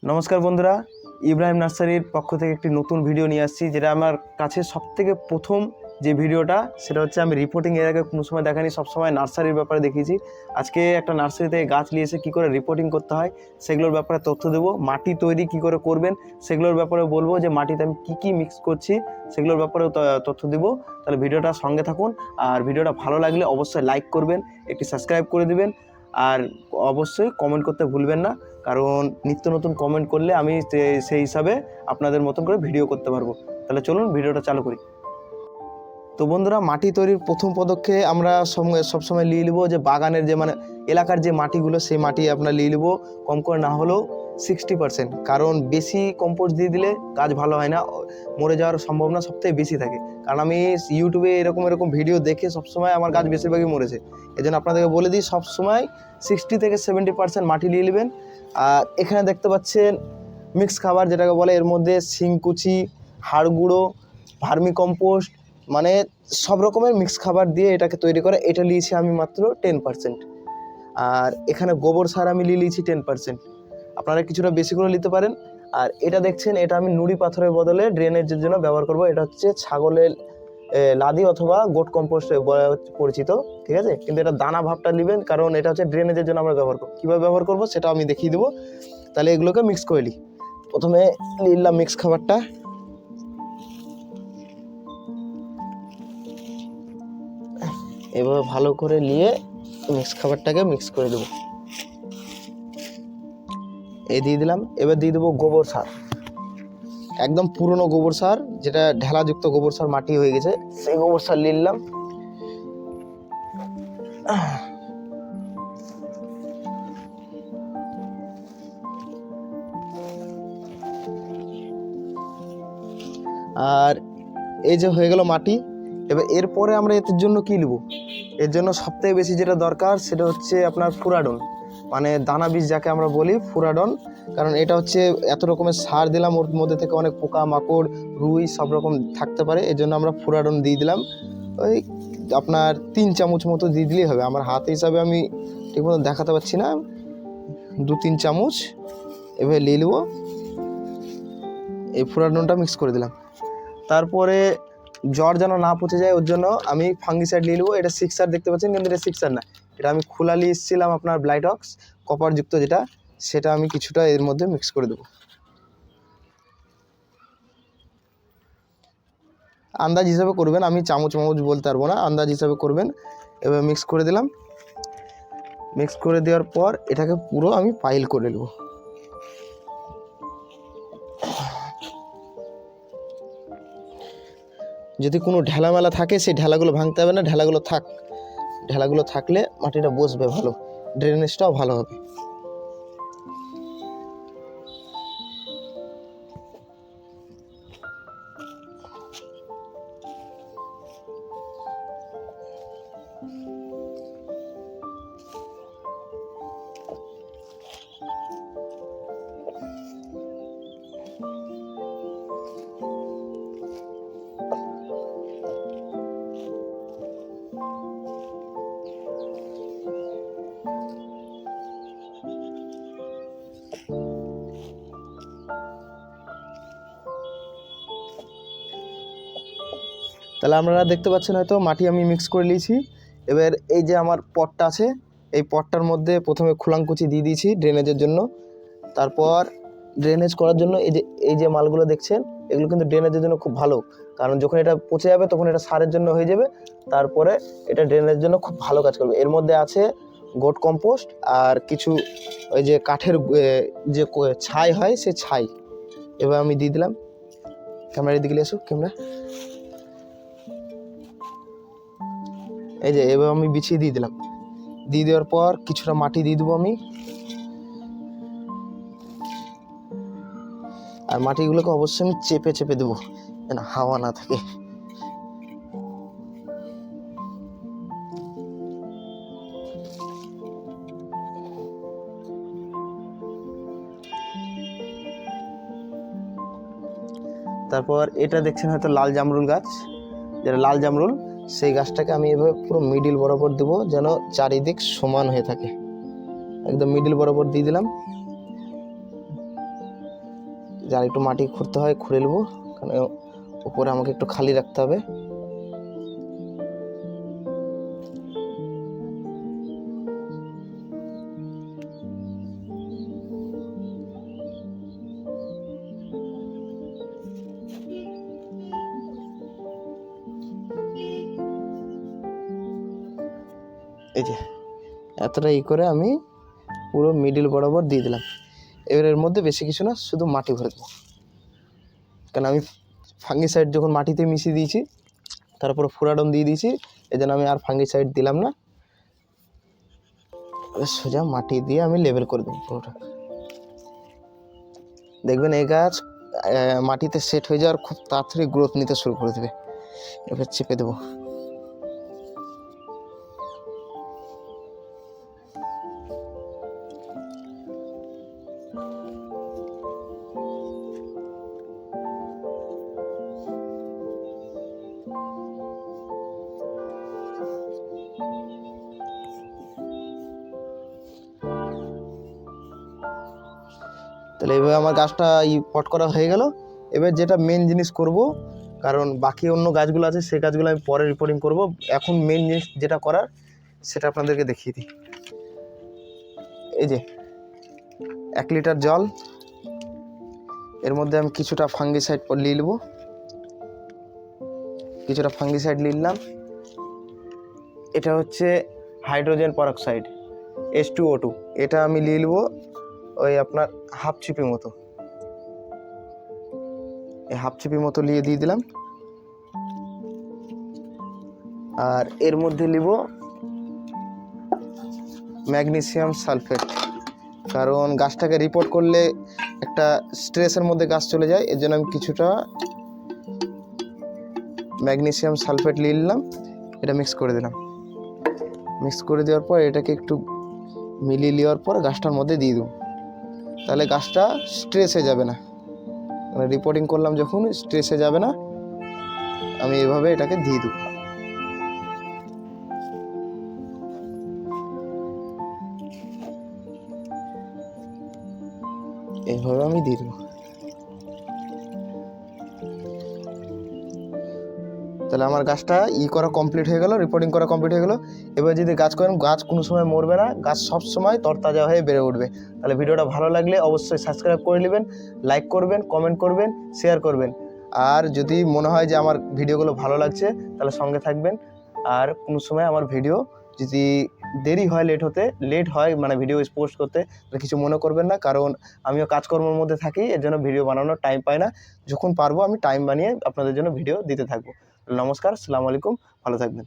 নমস্কার বন্ধুরা, ইব্রাহিম নার্সারির পক্ষ থেকে একটি নতুন ভিডিও নিয়ে আসছি, যেটা আমার কাছে সবথেকে প্রথম যে ভিডিওটা, সেটা হচ্ছে আমি রিপোর্টিং এর আগে কোনো সময় দেখানি, সবসময় নার্সারির ব্যাপারে দেখিয়েছি। আজকে একটা নার্সারি থেকে গাছ নিয়ে এসে কী করে রিপোর্টিং করতে হয় সেগুলোর ব্যাপারে তথ্য দেবো। মাটি তৈরি কী করে করবেন সেগুলোর ব্যাপারে বলবো, যে মাটিতে আমি কী মিক্স করছি সেগুলোর ব্যাপারেও তথ্য দেবো। তাহলে ভিডিওটা সঙ্গে থাকুন, আর ভিডিওটা ভালো লাগলে অবশ্যই লাইক করবেন, একটি সাবস্ক্রাইব করে দিবেন, আর অবশ্যই কমেন্ট করতে ভুলবেন না, কারণ নিত্য নতুন কমেন্ট করলে আমি সেই হিসাবে আপনাদের মতন করে ভিডিও করতে পারবো। তাহলে চলুন ভিডিওটা চালু করি। তো বন্ধুরা, মাটি তৈরির প্রথম পদক্ষেপে আমরা সবসময় নিয়ে নেবো যে বাগানের যে এলাকার যে মাটিগুলো, সেই মাটি আপনার নিয়ে নেবো কম করে না হলেও 60%, কারণ বেশি কম্পোস্ট দিয়ে দিলে গাছ ভালো হয় না, মরে যাওয়ার সম্ভাবনা সবথেকে বেশি থাকে। কারণ আমি ইউটিউবে এরকম ভিডিও দেখে সবসময় আমার গাছ বেশিরভাগই মরেছে। এই জন্য আপনাদেরকে বলে দিই, সবসময় 60 থেকে 70% মাটি নিয়ে নেবেন। আর এখানে দেখতে পাচ্ছেন মিক্স খাবার যেটাকে বলে, এর মধ্যে শিংকুচি, হাড় গুঁড়ো, ভার্মি কম্পোস্ট, সব রকমের মিক্স খাবার দিয়ে এটাকে তৈরি করে। এটা নিয়েছি আমি মাত্র 10%। আর এখানে গোবর সার আমি নিয়ে নিয়েছি 10%, আপনারা কিছুটা বেশি করে নিতে পারেন। আর এটা দেখছেন, এটা আমি নুড়ি পাথরের বদলে ড্রেনেজের জন্য ব্যবহার করব। এটা হচ্ছে ছাগলের লাদি অথবা গোট কম্পোস্ট পরিচিত, ঠিক আছে? কিন্তু এটা দানা ভাবটা নেবেন, কারণ এটা হচ্ছে ড্রেনেজের জন্য আমরা ব্যবহার করব। কীভাবে ব্যবহার করব সেটা আমি দেখিয়ে দেবো। তাহলে এগুলোকে মিক্স করে নিই। প্রথমে নিলাম মিক্স খাবারটা, এভাবে ভালো করে নিয়ে মিক্স খাবারটাকে মিক্স করে দেবো। এই দিয়ে দিলাম। এবার দিয়ে দেবো গোবর সার, একদম পুরনো গোবর সার, যেটা ঢেলাযুক্ত গোবর সার, মাটি হয়ে গেছে, সেই গোবর সার নিয়ে নিলাম। আর এই যে হয়ে গেল মাটি। এবার এরপরে আমরা এর জন্য কী নেব? এর জন্য সবথেকে বেশি যেটা দরকার সেটা হচ্ছে আপনার ফুরাডন, দানা বীজ যাকে আমরা বলি, ফুরাডন। কারণ এটা হচ্ছে এত রকমের সার দিলাম, ওর মধ্যে থেকে অনেক পোকা মাকড়, রুই সব রকম থাকতে পারে, এই জন্য আমরা ফুরাডন দিয়ে দিলাম। ওই আপনার 3 চামচ মতো দিয়ে দিলেই হবে। আমার হাত হিসাবে আমি ঠিকমতো দেখাতে পারছি না, 2-3 চামচ এভাবে নিয়ে নেবো। এই ফুরাডনটা মিক্স করে দিলাম। তারপরে জ্বর যেন না পচে যায়, ওর জন্য আমি ফাঙ্গিসাইড নিয়ে নেবো। এটা সিক্সার দেখতে পাচ্ছেন, কিন্তু এটা সিক্সার না, এটা আমি খোলা নিয়ে এসেছিলাম আপনার ব্লাইটক্স কপারযুক্ত যেটা, সেটা আমি কিছুটা এর মধ্যে মিক্স করে দেবো। আন্দাজ হিসাবে করবেন, আমি চামচ বলতে পারবো না, আন্দাজ হিসাবে করবেন। এবার মিক্স করে দিলাম। মিক্স করে দেওয়ার পর এটাকে পুরো আমি পাইল করে নেব। যদি কোনো ঢেলামেলা থাকে, সেই ঢেলাগুলো ভাঙতে হবে না, ঢেলাগুলো থাকলে মাটিটা বসবে ভালো, ড্রেনেজটাও ভালো হবে। তাহলে আপনারা দেখতে পাচ্ছেন হয়তো মাটি আমি মিক্স করে নিয়েছি। এবার এই যে আমার পটটা আছে, এই পটটার মধ্যে প্রথমে খোলাংকুচি দিয়ে দিয়েছি ড্রেনেজের জন্য। তারপর ড্রেনেজ করার জন্য এই যে মালগুলো দেখছেন, এগুলো কিন্তু ড্রেনেজের জন্য খুব ভালো, কারণ যখন এটা পচে যাবে তখন এটা সারের জন্য হয়ে যাবে, তারপরে এটা ড্রেনেজের জন্য খুব ভালো কাজ করবে। এর মধ্যে আছে গোট কম্পোস্ট আর কিছু ওই যে কাঠের যে ছাই হয়, সেই ছাই এবার আমি দিয়ে দিলাম। ক্যামেরার দিকে এসো, ক্যামেরা। এই যে এবার আমি বিছিয়ে দিয়ে দিলাম। দিয়ে দেওয়ার পর কিছুটা মাটি দিয়ে দেবো আমি, আর মাটিগুলোকে অবশ্যই আমি চেপে দেবো যেন হাওয়া না থাকে। তারপর এটা দেখছেন হয়তো লাল জামরুল গাছ, যেটা লাল জামরুল, সেই গাছটাকে আমি এভাবে পুরো মিডিল বরাবর দেবো, যেন চারিদিক সমান হয়ে থাকে। একদম মিডিল বরাবর দিয়ে দিলাম। যার একটু মাটি খুঁড়তে হয় খুঁড়ে নেবো, কারণ উপরে আমাকে একটু খালি রাখতে হবে। এই যে এতটা করে আমি পুরো মিডিল বরাবর দিয়ে দিলাম। এবার এর মধ্যে বেশি কিছু না, শুধু মাটি ভরে দেবো, কারণ আমি ফাঙ্গিসাইড যখন মাটিতে মিশিয়ে দিয়েছি তারপরে ফুরাডন দিয়ে দিয়েছি, এই জন্য আমি আর ফাঙ্গিসাইড দিলাম না। সোজা মাটি দিয়ে আমি লেবেল করে দেবো পুরোটা। দেখবেন এই গাছ মাটিতে সেট হয়ে যাওয়ার খুব তাড়াতাড়ি গ্রোথ নিতে শুরু করে দেবে। এবার চেপে দেবো। তাহলে এভাবে আমার গাছটা পট করা হয়ে গেল। এবার যেটা মেন জিনিস করব, কারণ বাকি অন্য গাছগুলো আছে সেই গাছগুলো আমি পরে রিপোর্টিং করব, এখন মেন জিনিস যেটা করার সেটা আপনাদেরকে দেখিয়ে দিই। এই যে 1 লিটার জল, এর মধ্যে আমি কিছুটা ফাঙ্গিসাইড নিয়ে নেব, কিছুটা ফাঙ্গিসাইড নিলাম। এটা হচ্ছে হাইড্রোজেন পারঅক্সাইড H2O2, এটা আমি নিয়ে নেব ওই আপনার হাফ চিপি মতো, এই হাফ চিপি মতো নিয়ে দিয়ে দিলাম। আর এর মধ্যে নিব ম্যাগনেসিয়াম সালফেট, কারণ গাছটাকে রিপোর্ট করলে একটা স্ট্রেসের মধ্যে গাছ চলে যায়, এর জন্য আমি কিছুটা ম্যাগনেসিয়াম সালফেট নিয়ে নিলাম। এটা মিক্স করে দিলাম। মিক্স করে দেওয়ার পর এটাকে একটু মিলিয়ে নেওয়ার পর গাছটার মধ্যে দিয়ে দেবো, তাহলে গাছটা স্ট্রেসে যাবে না। মানে রিপোর্টিং করলাম যখন স্ট্রেসে যাবে না, আমি এভাবে এটাকে দিয়ে দেবো। এইভাবে আমি দিয়ে দেবো। তাহলে আমার গাছটা করা কমপ্লিট হয়ে গেল, রিপোর্টিং করা কমপ্লিট হয়ে গেল। এবার যদি গাছ করেন, গাছ কোনো সময় মরবে না, গাছ সব সময় তরতাজা হয়ে বেড়ে উঠবে। তাহলে ভিডিওটা ভালো লাগলে অবশ্যই সাবস্ক্রাইব করে নেবেন, লাইক করবেন, কমেন্ট করবেন, শেয়ার করবেন। আর যদি মনে হয় যে আমার ভিডিওগুলো ভালো লাগছে তাহলে সঙ্গে থাকবেন। আর কোনো সময় আমার ভিডিও যদি দেরি হয়, লেট হয় মানে ভিডিও পোস্ট করতে, তাহলে কিছু মনে করবেন না, কারণ আমিও কাজকর্মের মধ্যে থাকি, এর জন্য ভিডিও বানানোর টাইম পাই না। যখন পারবো আমি টাইম বানিয়ে আপনাদের জন্য ভিডিও দিতে থাকবো। নমস্কার, আসসালামু আলাইকুম, ভালো থাকবেন।